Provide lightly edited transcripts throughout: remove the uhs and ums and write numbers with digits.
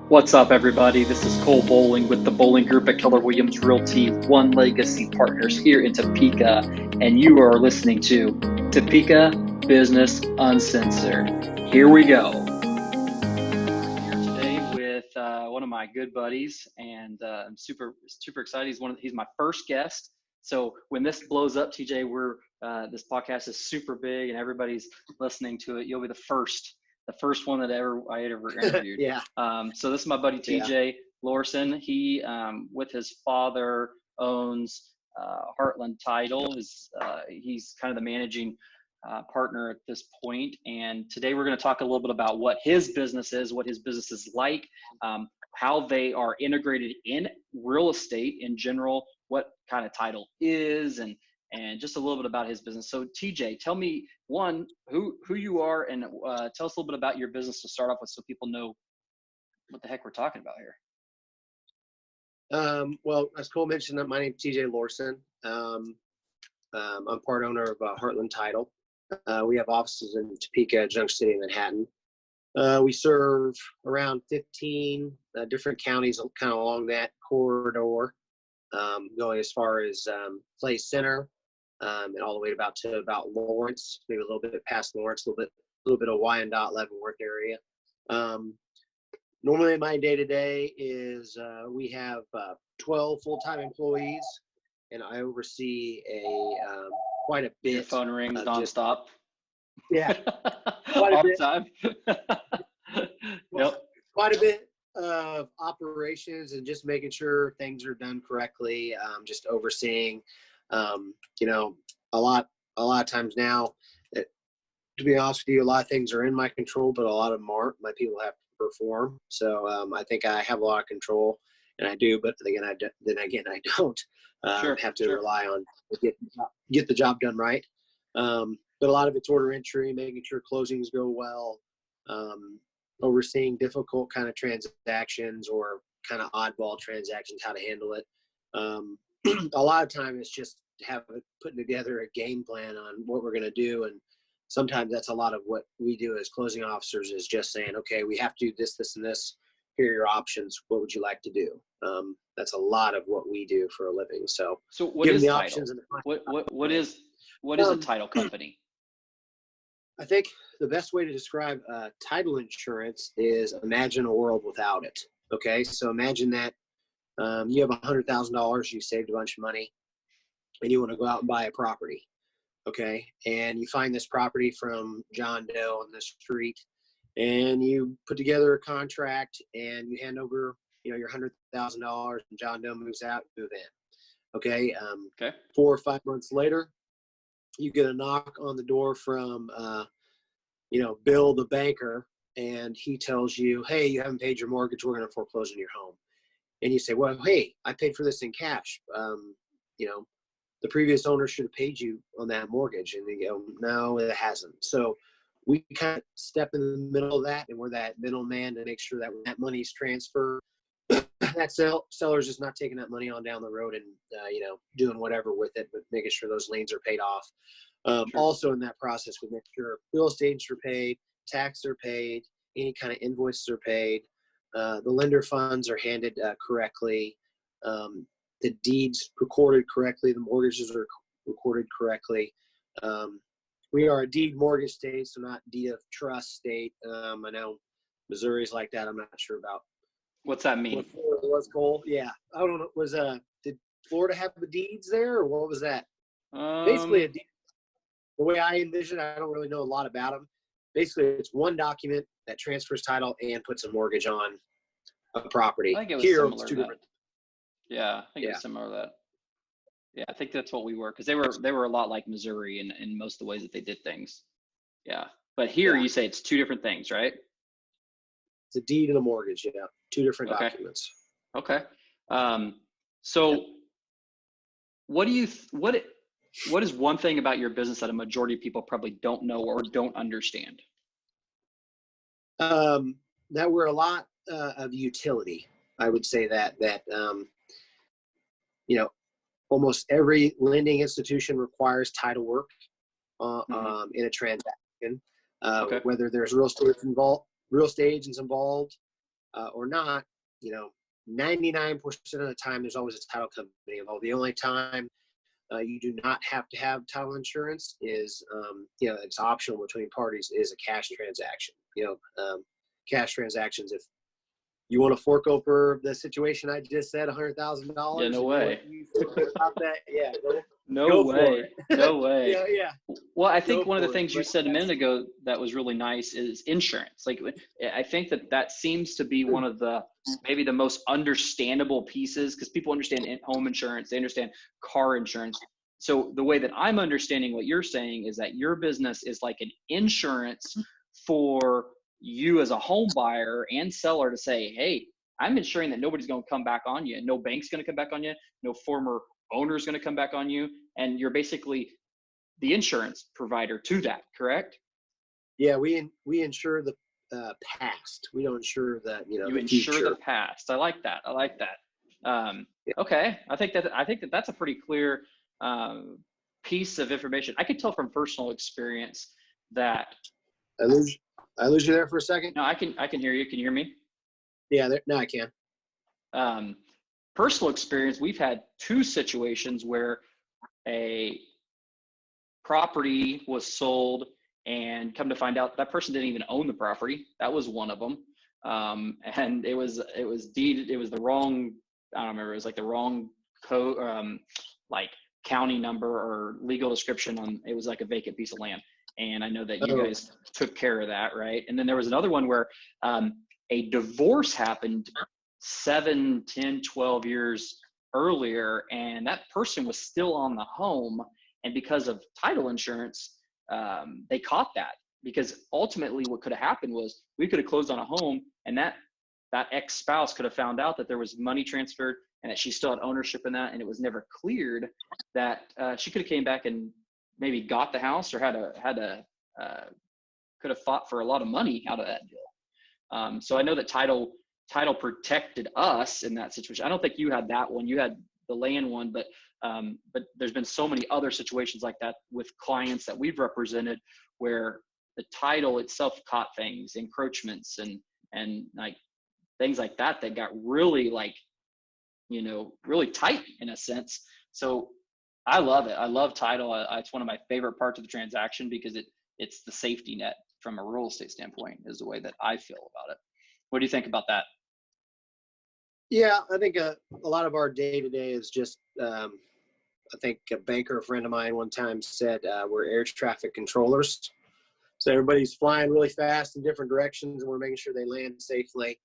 What's up, everybody? This is Cole Boling with the Boling Group at Keller Realty, One Legacy Partners here in Topeka, and you are listening to Topeka Business Uncensored. Here we go. Here today with one of my good buddies, and I'm super excited. He's my first guest. So when this blows up, TJ, this podcast is super big, and everybody's listening to it. You'll be the first one that I ever interviewed. Yeah. So this is my buddy TJ Lorson. He, with his father, owns Heartland Title. He's kind of the managing partner at this point. And today we're going to talk a little bit about what his business is, what his business is like, how they are integrated in real estate in general, what kind of title is, and just a little bit about his business. So TJ, tell me, one, who you are, and tell us a little bit about your business to start off with so people know what the heck we're talking about here. Well, as Cole mentioned, my name is TJ Lorson. I'm part owner of Heartland Title. We have offices in Topeka, Junction City, and Manhattan. We serve around 15 different counties kind of along that corridor, going as far as Clay Center, and all the way to about Lawrence, maybe a little bit past Lawrence, a little bit of Wyandotte, Leavenworth area. Normally my day-to-day is we have 12 full-time employees, and I oversee quite a bit. Your phone rings nonstop. Yeah, quite a bit. Time. Yep. Quite a bit of operations and just making sure things are done correctly. Just overseeing. A lot of times now, to be honest with you, a lot of things are in my control, but a lot of them aren't. My people have to perform. So I think I have a lot of control, and I do, but then again, I don't. Have to rely on get the job done right. But a lot of it's order entry, making sure closings go well, overseeing difficult kind of transactions or kind of oddball transactions, how to handle it. A lot of time it's just putting together a game plan on what we're going to do. And sometimes that's a lot of what we do as closing officers, is just saying, okay, we have to do this, this, and this. Here are your options. What would you like to do? That's a lot of what we do for a living. So what is the title? options and what is a title company? I think the best way to describe title insurance is imagine a world without it. Okay, so imagine that you have $100,000, you saved a bunch of money, and you want to go out and buy a property. Okay, and you find this property from John Doe on the street, and you put together a contract, and you hand over, your $100,000, and John Doe moves out, move in. Okay. 4 or 5 months later, you get a knock on the door from, Bill the banker, and he tells you, hey, you haven't paid your mortgage. We're going to foreclose on your home. And you say, well, hey, I paid for this in cash. The previous owner should have paid you on that mortgage. And they go, no, it hasn't. So we kind of step in the middle of that, and we're that middleman to make sure that when that money is transferred, that seller's just not taking that money on down the road and, doing whatever with it, but making sure those liens are paid off. Also in that process, we make sure real estate are paid, taxes are paid, any kind of invoices are paid, the lender funds are handed correctly, the deeds recorded correctly, the mortgages are recorded correctly. We are a deed mortgage state, so not deed of trust state. I know Missouri's like that. I'm not sure about. What's that mean? What Florida was, Cole? Yeah, I don't know. Did Florida have the deeds there, or what was that? Basically, a deed. The way I envision, I don't really know a lot about them. Basically, it's one document that transfers title and puts a mortgage on a property. I think it was Here, similar it's to two that. different. Yeah, I think it was similar to that. Yeah, I think that's what we were, because they were a lot like Missouri in most of the ways that they did things. Yeah, but here you say it's two different things, right? It's a deed and a mortgage. Yeah, two different documents. Okay. So what is one thing about your business that a majority of people probably don't know or don't understand? That we're a lot of utility. I would say that almost every lending institution requires title work in a transaction. Whether there's real estate agents involved, or not, 99% of the time, there's always a title company involved. The only time you do not have to have title insurance is, it's optional between parties, is a cash transaction. Cash transactions, if you want to fork over the situation I just said, $100,000. Yeah, no way. You feel good about that? Yeah. No way. No way. Yeah. Well, I think one of the for it. things you But said a minute ago that was really nice is insurance. Like, I think that seems to be one of the, maybe the most understandable pieces, because people understand home insurance, they understand car insurance. So the way that I'm understanding what you're saying is that your business is like an insurance for you as a home buyer and seller to say, hey, I'm ensuring that nobody's going to come back on you. No bank's going to come back on you. No former owner is going to come back on you. And you're basically the insurance provider to that, correct? Yeah, we insure the past. We don't insure the You the insure future. the past. I like that. Yeah. Okay, I think that's a pretty clear piece of information. I could tell from personal experience that. I lose you there for a second. No, I can hear you. Can you hear me? Yeah, now I can. Personal experience, we've had two situations where a property was sold and come to find out that person didn't even own the property. That was one of them. And it was deeded, it was the wrong, I don't remember, it was like the wrong code, like county number or legal description on, it was like a vacant piece of land. And I know that you guys took care of that, right? And then there was another one where a divorce happened 7, 10, 12 years earlier, and that person was still on the home. And because of title insurance, they caught that, because ultimately what could have happened was we could have closed on a home, and that ex-spouse could have found out that there was money transferred and that she still had ownership in that, and it was never cleared, that she could have came back and maybe got the house or could have fought for a lot of money out of that deal. So I know that title protected us in that situation. I don't think you had that one. You had the land one, but there's been so many other situations like that with clients that we've represented where the title itself caught things, encroachments and like things like that got really really tight in a sense. So I love it. I love title. It's one of my favorite parts of the transaction because it's the safety net from a real estate standpoint, is the way that I feel about it. What do you think about that? Yeah, I think a lot of our day-to-day is just, I think a banker, a friend of mine one time said, we're air traffic controllers. So everybody's flying really fast in different directions, and we're making sure they land safely.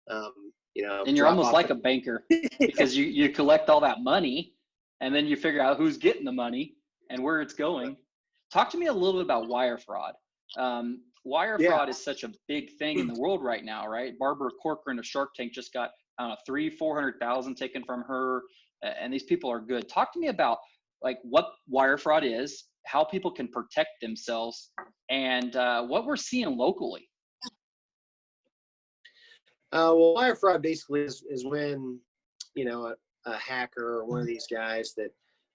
And you're almost like a banker because you collect all that money, and then you figure out who's getting the money and where it's going. Talk to me a little bit about wire fraud. Wire fraud is such a big thing in the world right now, right? Barbara Corcoran of Shark Tank just got, I don't know, $300,000-400,000 taken from her, and these people are good. Talk to me about like what wire fraud is, how people can protect themselves, and what we're seeing locally. Well, wire fraud basically is when, a hacker or one of these guys that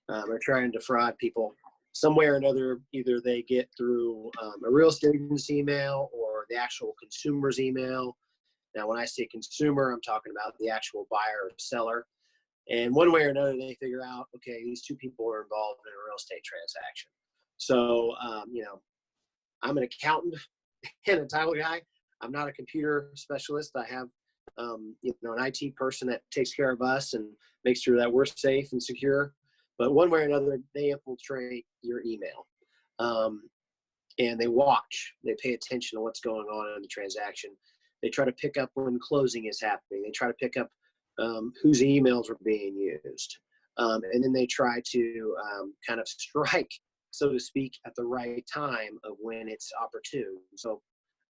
are trying to defraud people some way or another. Either they get through a real estate agent's email or the actual consumer's email. Now, when I say consumer, I'm talking about the actual buyer or seller. And one way or another, they figure out, okay, these two people are involved in a real estate transaction. So, I'm an accountant and a title guy. I'm not a computer specialist. I have, an IT person that takes care of us and makes sure that we're safe and secure. But one way or another, they infiltrate your email. And they watch. They pay attention to what's going on in the transaction. They try to pick up when closing is happening. They try to pick up whose emails are being used. And then they try to kind of strike, so to speak, at the right time of when it's opportune. So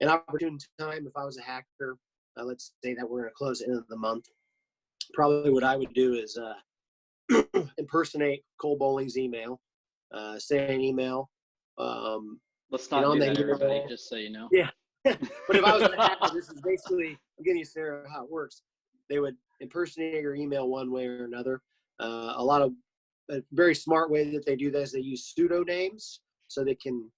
an opportune time, if I was a hacker, let's say that we're going to close at the end of the month, probably what I would do is impersonate Cole Boling's email, say an email. Let's not do that, everybody, just so you know. Yeah. But if I was a hacker, this is basically, I'm getting you a scenario of how it works. They would impersonate your email one way or another. A very smart way that they do that is they use pseudonames, so they can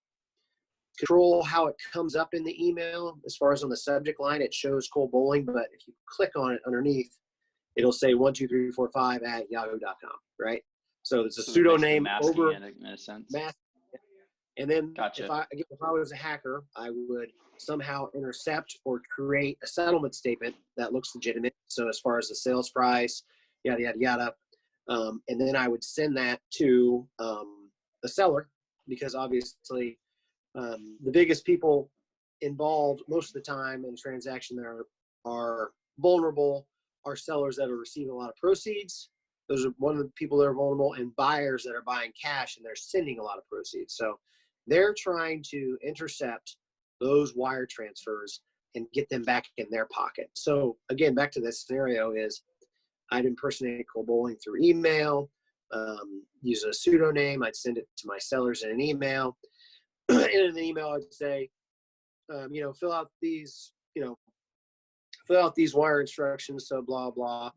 control how it comes up in the email. As far as on the subject line, it shows Cole Boling, but if you click on it underneath, it'll say 12345 @yahoo.com, right? So it's a So they're basically pseudonym masking over it in a sense. mask. And then Gotcha. if I was a hacker, I would somehow intercept or create a settlement statement that looks legitimate. So as far as the sales price, yada, yada, yada. And then I would send that to the seller, because obviously the biggest people involved most of the time in a transaction that are vulnerable are sellers that are receiving a lot of proceeds. Those are one of the people that are vulnerable, and buyers that are buying cash and they're sending a lot of proceeds. So they're trying to intercept those wire transfers and get them back in their pocket. So again, back to this scenario is I'd impersonate Cole Boling through email, use a pseudonym. I'd send it to my sellers in an email. And in the email, I'd say, fill out these wire instructions. So blah, blah.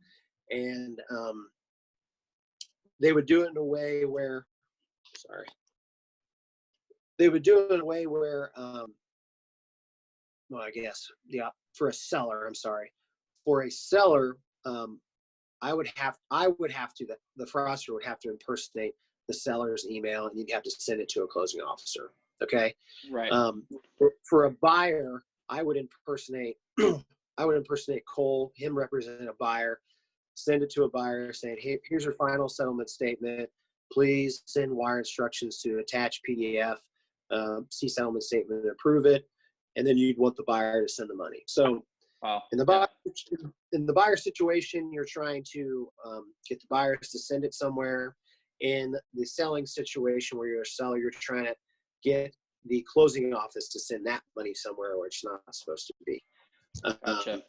And they would do it in a way where, for a seller, the fraudster would have to impersonate the seller's email, and you'd have to send it to a closing officer. Okay. Right. For a buyer, I would impersonate Cole, him represent a buyer, send it to a buyer saying, hey, here's your final settlement statement. Please send wire instructions to attach PDF, see settlement statement and approve it. And then you'd want the buyer to send the money. So in the buyer situation, you're trying to get the buyers to send it somewhere. In the selling situation where you're a seller, you're trying to get the closing office to send that money somewhere where it's not supposed to be. Gotcha.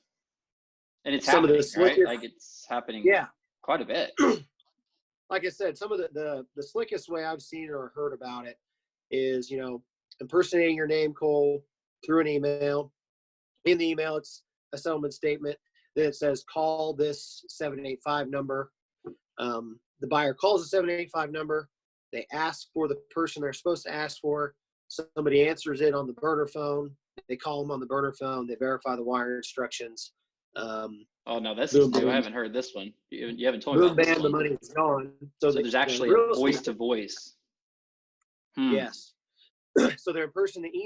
And it's happening, right? Like it's happening quite a bit. Like I said, some of the slickest way I've seen or heard about it is, impersonating your name, Cole, through an email. In the email, it's a settlement statement. Then it says, call this 785 number. The buyer calls the 785 number. They ask for the person they're supposed to ask for. Somebody answers it on the burner phone. They call them on the burner phone. They verify the wire instructions. Oh no, this is new. I haven't heard this one. You haven't told me about this one. The money is gone. So there's actually a voice to voice. Yes. So they're impersonating the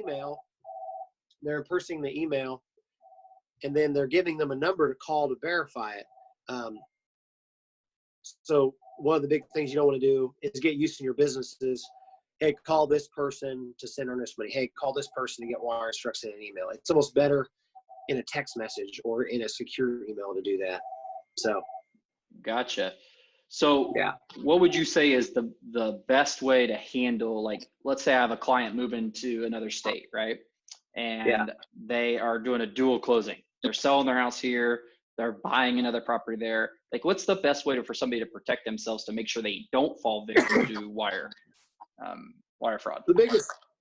email. And then they're giving them a number to call to verify it. So one of the big things you don't want to do is get used to your businesses. Hey, call this person to send earnest money. Hey, call this person to get wire instructions in an email. It's almost better in a text message or in a secure email to do that. So. Gotcha. So what would you say is the best way to handle, like, let's say I have a client moving to another state, right? And they are doing a dual closing. They're selling their house here. They're buying another property there. Like, what's the best way for somebody to protect themselves to make sure they don't fall victim to wire fraud?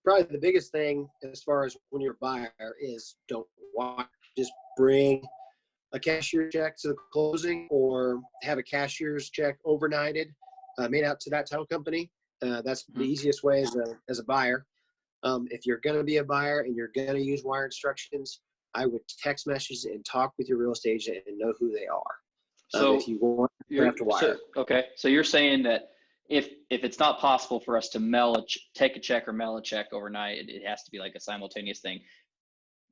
Probably the biggest thing as far as when you're a buyer is don't wire. Just bring a cashier check to the closing, or have a cashier's check overnighted, made out to that title company. That's the easiest way as a buyer. If you're going to be a buyer and you're going to use wire instructions, I would text message and talk with your real estate agent and know who they are. So if you want, you have to wire. So you're saying that if it's not possible for us to take a check or mail a check overnight, it has to be like a simultaneous thing.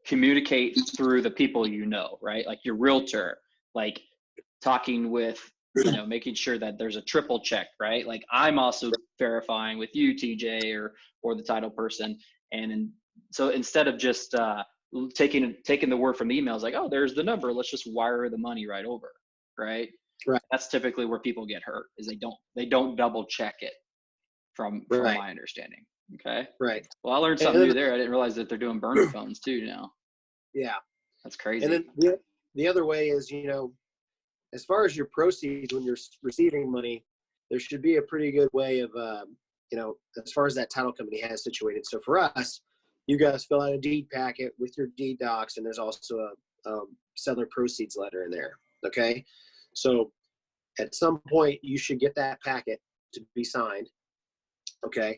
Communicate through the people right? Like your realtor, like talking with, making sure that there's a triple check, right? Like I'm also verifying with you, TJ, or the title person. So instead of just taking the word from the emails, like, oh, there's the number, let's just wire the money right over, right? Right. That's typically where people get hurt, is they don't double check it from my understanding. Okay. Right. Well, I learned something new there. I didn't realize that they're doing burner phones too now. Yeah. That's crazy. And then the other way is, as far as your proceeds when you're receiving money, there should be a pretty good way of, as far as that title company has situated. So for us, you guys fill out a deed packet with your deed docs, and there's also a seller proceeds letter in there. Okay. So at some point you should get that packet to be signed. Okay.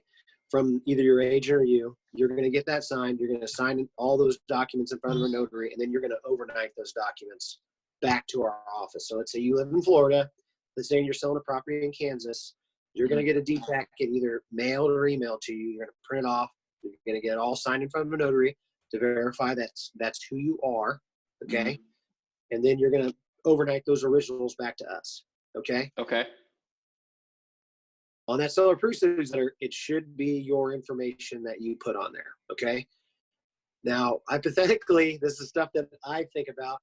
from either your agent or you're going to get that signed. You're going to sign all those documents in front of a notary, and then you're going to overnight those documents back to our office. So let's say you live in Florida. Let's say you're selling a property in Kansas. You're going to get a deed packet either mailed or emailed to you. You're going to print it off. You're going to get it all signed in front of a notary to verify that's who you are. Okay. And then you're going to overnight those originals back to us. Okay. Okay. On that seller proof letter, it should be your information that you put on there. Okay. Now, hypothetically, this is stuff that I think about.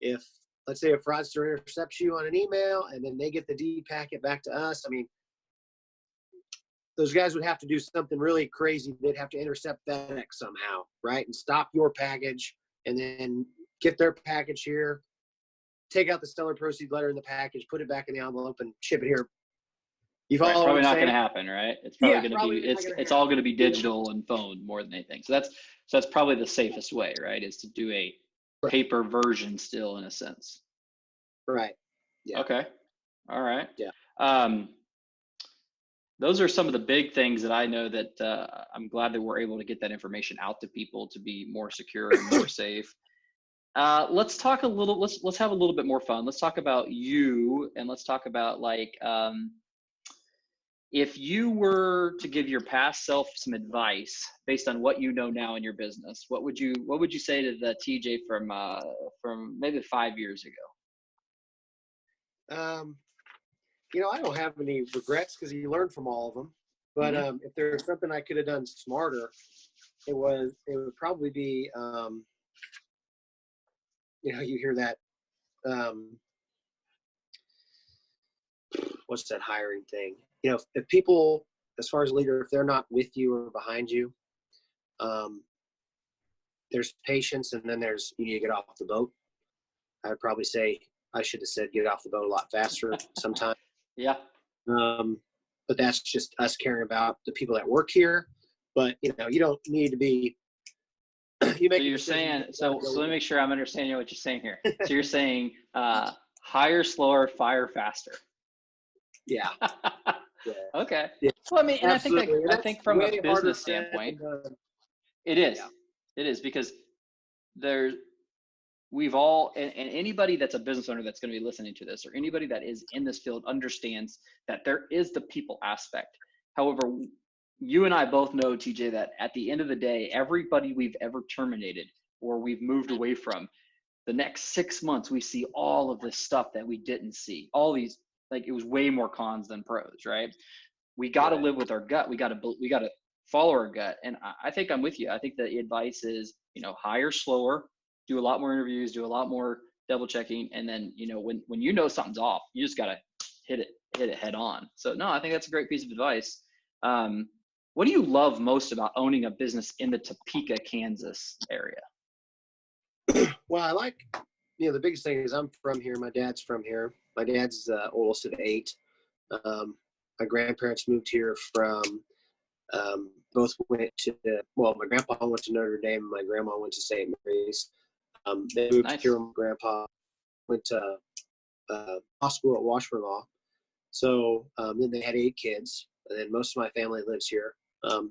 If, let's say, a fraudster intercepts you on an email and then they get the deed packet back to us, I mean, those guys would have to do something really crazy. They'd have to intercept FedEx somehow, right? And stop your package and then get their package here, take out the seller proceed letter in the package, put it back in the envelope and ship it here. You follow Right, what probably I'm not saying? going to happen, right? It's probably going to be, it's all going to be digital and phone more than anything. So that's probably the safest way, right? Is to do a paper version still in a sense. Right. Yeah. Okay. All right. Yeah. Those are some of the big things that I know that I'm glad that we're able to get that information out to people to be more secure and more safe. Let's talk a little, let's have a little bit more fun. Let's talk about you, and let's talk about like, if you were to give your past self some advice based on what you know now in your business, what would you say to the TJ from maybe 5 years ago? I don't have any regrets because you learn from all of them. But if there's something I could have done smarter, it would probably be, you hear that, what's that hiring thing? If people, as far as a leader, if they're not with you or behind you, there's patience, and then you need to get off the boat. I would probably say I should have said get off the boat a lot faster sometimes. Yeah. But that's just us caring about the people that work here. But you don't need to be. So you're saying, so let me make sure I'm understanding what you're saying here. So you're saying hire slower, fire faster. Yeah. Yeah. Okay. Yeah. Well, I mean, and absolutely. I think from a business standpoint, it is. Yeah. It is because we've all, and anybody that's a business owner that's going to be listening to this, or anybody that is in this field understands that there is the people aspect. However, you and I both know, TJ, that at the end of the day, everybody we've ever terminated or we've moved away from, the next 6 months, we see all of this stuff that we didn't see. All these, like, it was way more cons than pros, right? We got to live with our gut. We got to follow our gut. And I think I'm with you. I think the advice is, hire slower, do a lot more interviews, do a lot more double checking. And then, when something's off, you just got to hit it head on. So no, I think that's a great piece of advice. What do you love most about owning a business in the Topeka, Kansas area? Well, I like, the biggest thing is I'm from here. My dad's from here. My dad's oldest of 8. My grandparents moved here from, both went to, my grandpa went to Notre Dame and my grandma went to St. Mary's. They moved here when my grandpa went to law school at Washburn Law. So then they had 8 kids, and then most of my family lives here.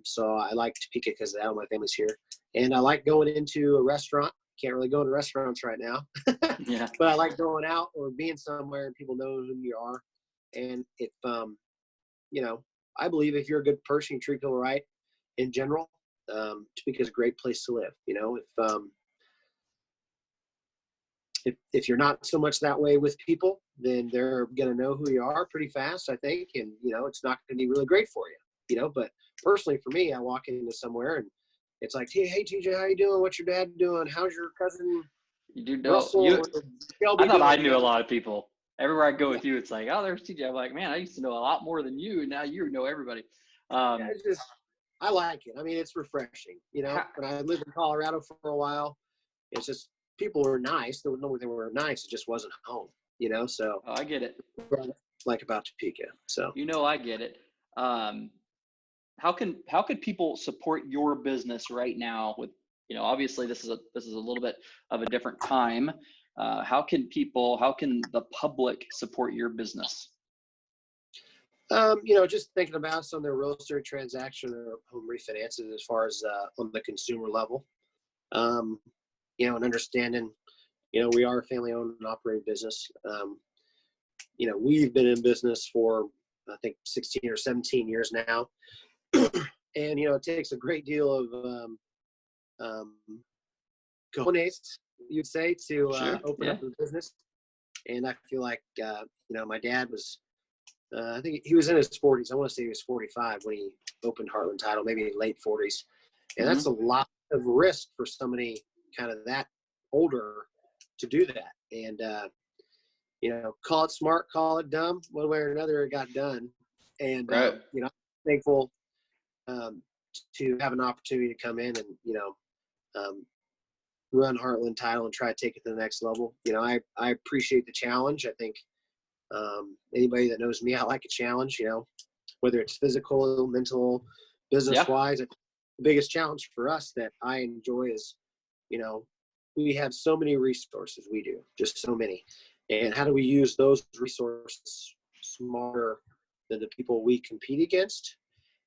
So I like Topeka because all my family's here. And I like going into a restaurant. Can't really go into restaurants right now. Yeah. But I like going out or being somewhere and people know who you are. And if, I believe if you're a good person, you treat people right in general, Topeka's a great place to live. If you're not so much that way with people, then they're going to know who you are pretty fast, I think. And, it's not going to be really great for you, but personally for me, I walk into somewhere and it's like, hey, TJ, how you doing? What's your dad doing? How's your cousin? You do know. Shelby I thought doing? I knew a lot of people. Everywhere I go with you, it's like, oh, there's TJ. I'm like, man, I used to know a lot more than you. Now you know everybody. I like it. I mean, it's refreshing. When I lived in Colorado for a while, it's just people were nice. They were nice. It just wasn't home. So I get it. Like about Topeka. So I get it. How could people support your business right now with, obviously this is a little bit of a different time. How can the public support your business? Just thinking about some of their real estate transaction or home refinances as far as on the consumer level. And understanding, we are a family-owned and operated business. We've been in business for, I think, 16 or 17 years now. And, it takes a great deal of cojones, you'd say, to open up a business. And I feel like, my dad was, I think he was in his 40s. I want to say he was 45 when he opened Heartland Title, maybe late 40s. And that's a lot of risk for somebody kind of that older to do that. And, call it smart, call it dumb, one way or another, it got done. And, I'm thankful to have an opportunity to come in and, run Heartland Title and try to take it to the next level. I appreciate the challenge. I think anybody that knows me, I like a challenge, whether it's physical, mental, business-wise. The biggest challenge for us that I enjoy is, we have so many resources, we do, just so many. And how do we use those resources smarter than the people we compete against?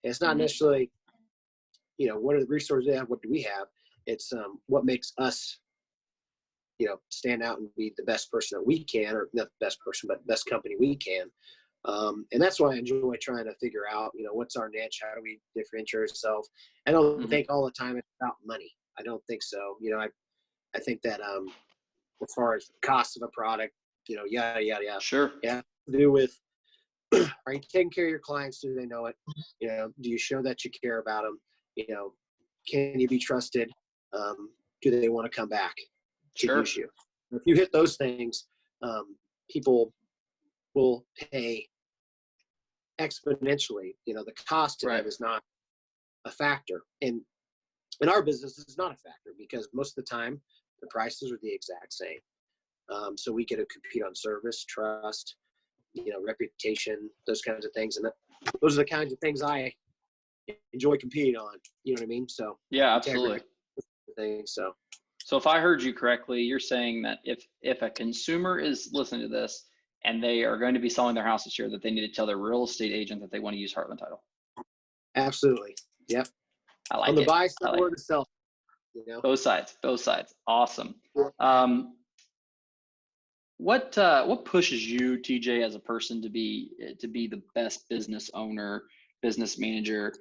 And it's not necessarily, what are the resources they have, what do we have? It's what makes us, stand out and be the best person that we can, or not the best person, but best company we can. And that's why I enjoy trying to figure out, what's our niche? How do we differentiate ourselves? I don't think all the time it's about money. I don't think so. I think that as far as the cost of a product, yada, yada, yada. Sure. Yeah. To do with, are you taking care of your clients? Do they know it? Do you show that you care about them? Can you be trusted? Do they want to come back to use you? If you hit those things, people will pay exponentially. The cost to them is not a factor. And in our business, it's not a factor because most of the time the prices are the exact same. So we get to compete on service, trust, reputation, those kinds of things. And those are the kinds of things I enjoy competing on. You know what I mean? So yeah, absolutely. So if I heard you correctly, you're saying that if a consumer is listening to this and they are going to be selling their house this year, that they need to tell their real estate agent that they want to use Heartland Title. Absolutely. Yep. I like on the it. buy side or the sell. Both sides. Awesome. What pushes you, TJ, as a person to be the best business owner, business manager,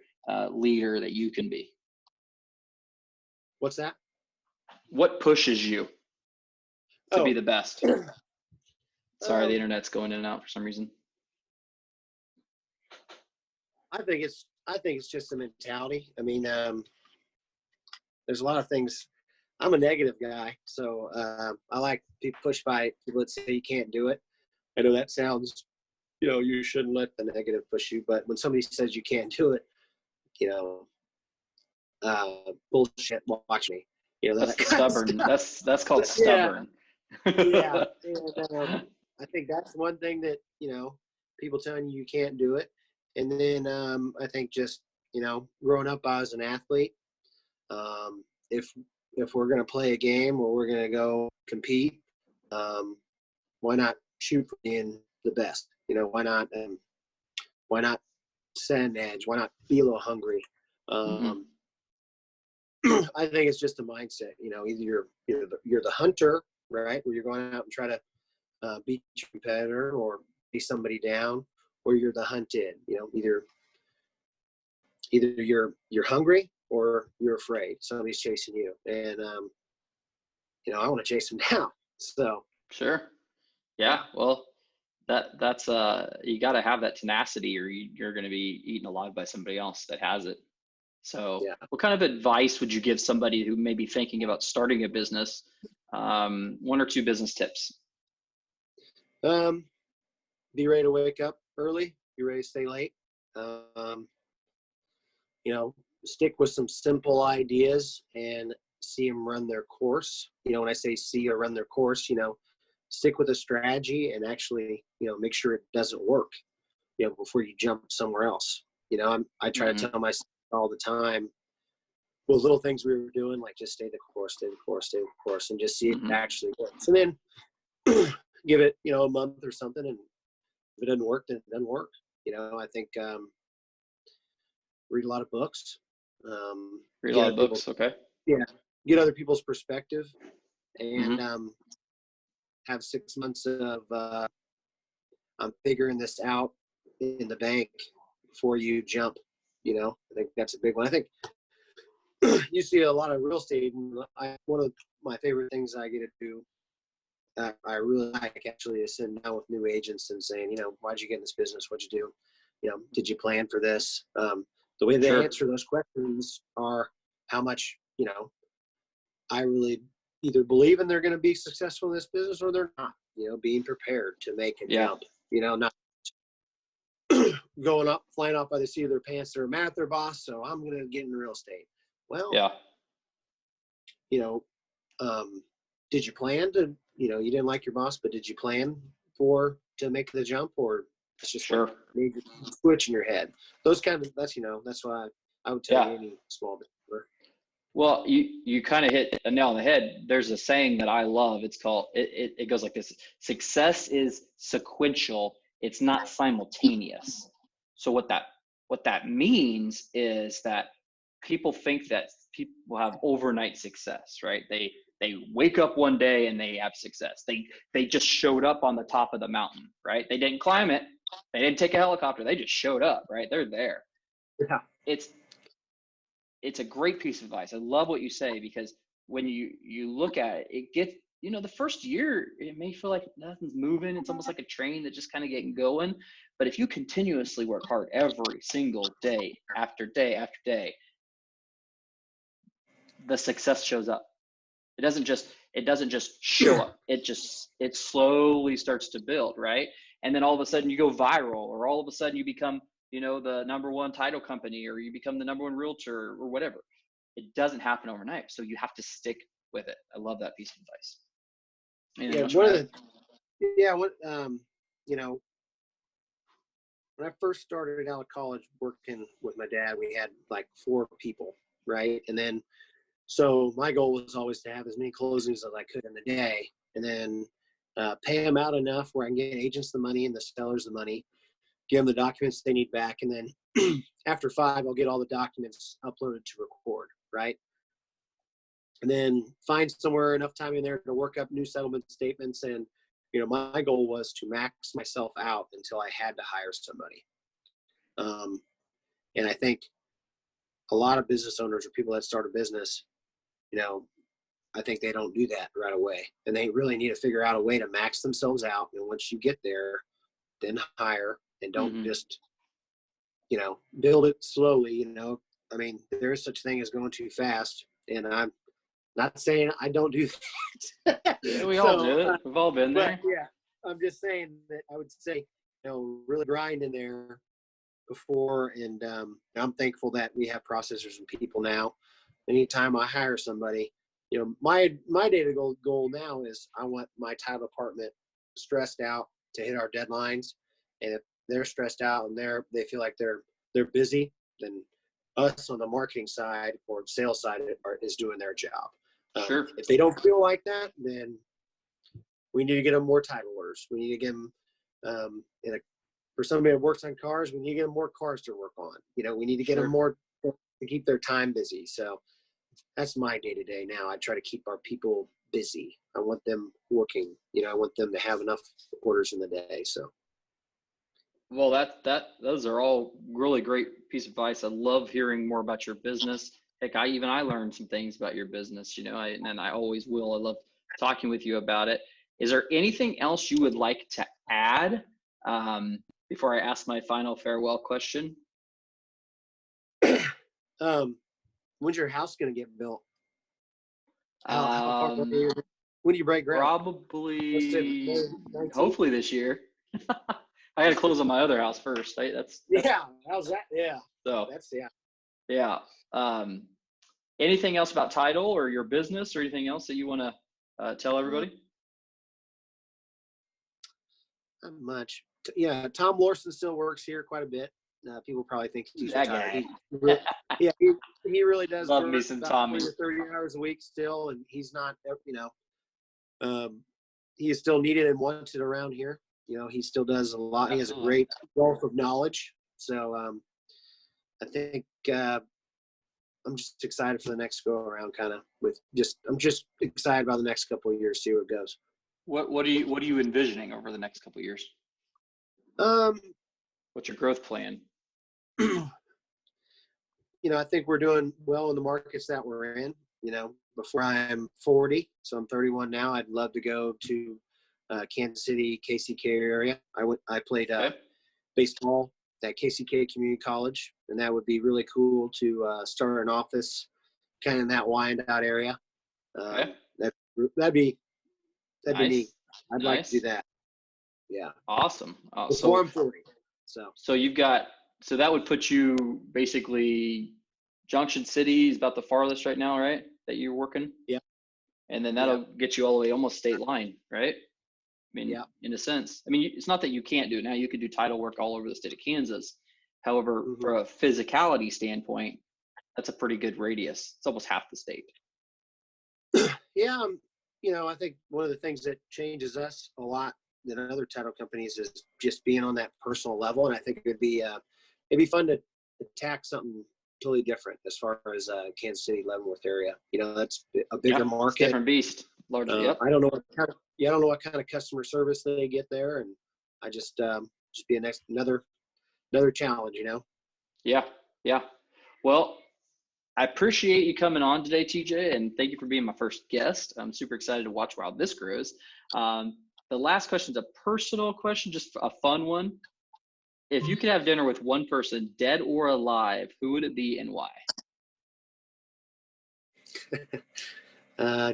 leader that you can be? What's that? What pushes you to be the best? Sorry, the internet's going in and out for some reason. I think it's just a mentality. I mean, there's a lot of things. I'm a negative guy, so I like to be pushed by people that say you can't do it. I know that sounds, you shouldn't let the negative push you, but when somebody says you can't do it, bullshit. Watch me. That's stubborn. That's called stubborn. Yeah. And, I think that's one thing that people telling you can't do it, and then I think just growing up as an athlete, if we're going to play a game or we're going to go compete, why not shoot for being the best? Why not send edge? Why not be a little hungry? I think it's just a mindset. Either you're the hunter, right, where you're going out and try to beat your competitor or be somebody down, or you're the hunted. Either you're hungry or you're afraid somebody's chasing you, and I want to chase them down. So sure, yeah. Well, that's you got to have that tenacity, or you're going to be eaten alive by somebody else that has it. So what kind of advice would you give somebody who may be thinking about starting a business? 1 or 2 business tips. Be ready to wake up early. Be ready to stay late. Stick with some simple ideas and see them run their course. When I say see or run their course, stick with a strategy and actually, make sure it doesn't work, before you jump somewhere else. I try to tell myself all the time, well, little things we were doing, like just stay the course, and just see if it actually works. And then give it, a month or something. And if it doesn't work, then it doesn't work. I think read a lot of books. Read a lot of books. Okay. Yeah, get other people's perspective, and Mm-hmm. have 6 months of I'm figuring this out in the bank before you jump. I think that's a big one. I think you see a lot of real estate, and one of my favorite things I get to do, I really like actually, is sitting down with new agents and saying, why'd you get in this business? What'd you do? Did you plan for this? The way they Sure. answer those questions are how much, I really either believe in they're going to be successful in this business or they're not, being prepared to make a Yeah. jump, not going up, flying off by the seat of their pants. They're mad at their boss, so I'm going to get into real estate. Well, Yeah. Did you plan to, you didn't like your boss, but did you plan to make the jump, or it's just Sure. like maybe switch in your head? Those kind of, that's why I would tell you any small business. Well, you kind of hit a nail on the head. There's a saying that I love. It's called, it goes like this: success is sequential. It's not simultaneous. So what that means is that people think that people have overnight success, right? They wake up one day and they have success. They just showed up on the top of the mountain, right? They didn't climb it. They didn't take a helicopter. They just showed up, right? They're there. Yeah. It's a great piece of advice. I love what you say, because when you look at it, it gets, the first year, it may feel like nothing's moving. It's almost like a train that's just kind of getting going. But if you continuously work hard every single day after day after day, the success shows up. It doesn't just show up. It slowly starts to build, right? And then all of a sudden you go viral, or all of a sudden you become, the #1 title company, or you become the #1 realtor, or whatever. It doesn't happen overnight. So you have to stick with it. I love that piece of advice. When I first started out of college working with my dad, we had like 4 people, right? And then, so my goal was always to have as many closings as I could in the day, and then pay them out enough where I can get agents the money and the sellers the money, give them the documents they need back, and then after 5, I'll get all the documents uploaded to record, right? And then find somewhere enough time in there to work up new settlement statements. And, my goal was to max myself out until I had to hire somebody. And I think a lot of business owners or people that start a business, I think they don't do that right away. And they really need to figure out a way to max themselves out. And once you get there, then hire, and don't just, build it slowly. There is such thing as going too fast. And I'm not saying I don't do that. Yeah, we all do it. We've all been there. Yeah, I'm just saying that I would say, really grind in there before. And I'm thankful that we have processors and people now. Anytime I hire somebody, my day-to-day goal now is I want my title department stressed out to hit our deadlines. And if they're stressed out and they feel like they're busy, then us on the marketing side or sales side is doing their job. Sure. If they don't feel like that, then we need to get them more title orders. We need to get them, for somebody that works on cars, we need to get them more cars to work on. We need to get them more to keep their time busy. So that's my day-to-day now. I try to keep our people busy. I want them working. I want them to have enough orders in the day. So. Well, those are all really great piece of advice. I love hearing more about your business. Heck, I learned some things about your business, and I always will. I love talking with you about it. Is there anything else you would like to add before I ask my final farewell question? When's your house going to get built? How far when do you break ground? Probably, hopefully this year. I got to close on my other house first. Right? That's how's that? Yeah. So that's yeah. Anything else about title or your business or anything else that you want to tell everybody? Not much. Yeah, Tom Lorson still works here quite a bit. People probably think he's that retired. Guy. He really does. Love me some Tommy. 20 or 30 hours a week still, and he's not. He is still needed and wanted around here. he still does a lot. He has a Absolutely. great wealth of knowledge. So I think I'm just excited for the next go around. I'm just excited about the next couple of years, see where it goes. What are you envisioning over the next couple of years? What's your growth plan? I think we're doing well in the markets that we're in. Before I'm 40, so I'm 31 now. I'd love to go to Kansas City, KCK area. I played baseball at KCK Community College, and that would be really cool to start an office kind of in that Wyandotte area. That'd be Nice. neat. I'd like to do that. Yeah. Awesome. Before I'm 40. So that would put you basically Junction City is about the farthest right now, right? That you're working? Yeah. And then that'll get you all the way almost state line, right? I mean, in a sense. I mean, it's not that you can't do it now. You could do title work all over the state of Kansas. However, from a physicality standpoint, that's a pretty good radius. It's almost half the state. Yeah. I think one of the things that changes us a lot than other title companies is just being on that personal level. And I think it'd be fun to attack something totally different as far as Kansas City, Leavenworth area. That's a bigger market, different beast, larger. Yep. I don't know what kind of customer service they get there, and I just be another challenge. Yeah. Well, I appreciate you coming on today, TJ, and thank you for being my first guest. I'm super excited to watch how this grows. The last question is a personal question, just a fun one. If you could have dinner with one person, dead or alive, who would it be and why?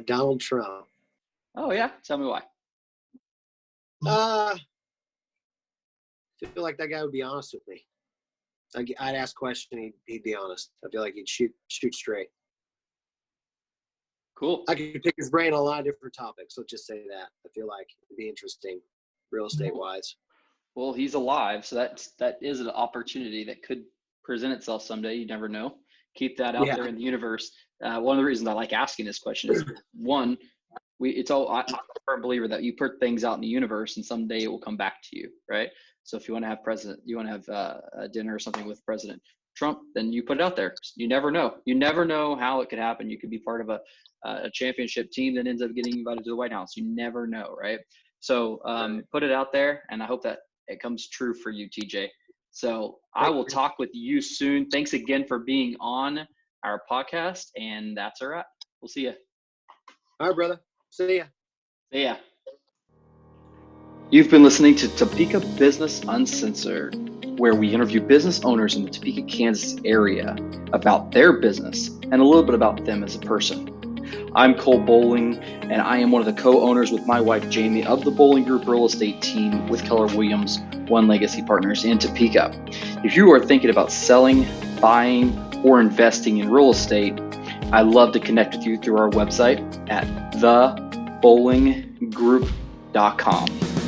Donald Trump. Oh, yeah? Tell me why. I feel like that guy would be honest with me. I'd ask a question, he'd be honest. I feel like he'd shoot straight. Cool. I could pick his brain on a lot of different topics. Let's just say that. I feel like it'd be interesting, real estate wise. Well, he's alive, so that is an opportunity that could present itself someday. You never know. Keep that out there in the universe. One of the reasons I like asking this question is one, I'm a firm believer that you put things out in the universe and someday it will come back to you, right? So if you want to have a dinner or something with President Trump, then you put it out there. You never know. You never know how it could happen. You could be part of a championship team that ends up getting invited to the White House. You never know, right? So put it out there, and I hope that it comes true for you, TJ. So I will talk with you soon. Thanks again for being on our podcast, and that's a wrap. We'll see you. All right, brother. See ya. See ya. You've been listening to Topeka Business Uncensored, where we interview business owners in the Topeka, Kansas area about their business and a little bit about them as a person. I'm Cole Boling, and I am one of the co-owners with my wife, Jamie, of the Boling Group real estate team with Keller Williams, One Legacy Partners in Topeka. If you are thinking about selling, buying, or investing in real estate, I'd love to connect with you through our website at thebolinggroup.com.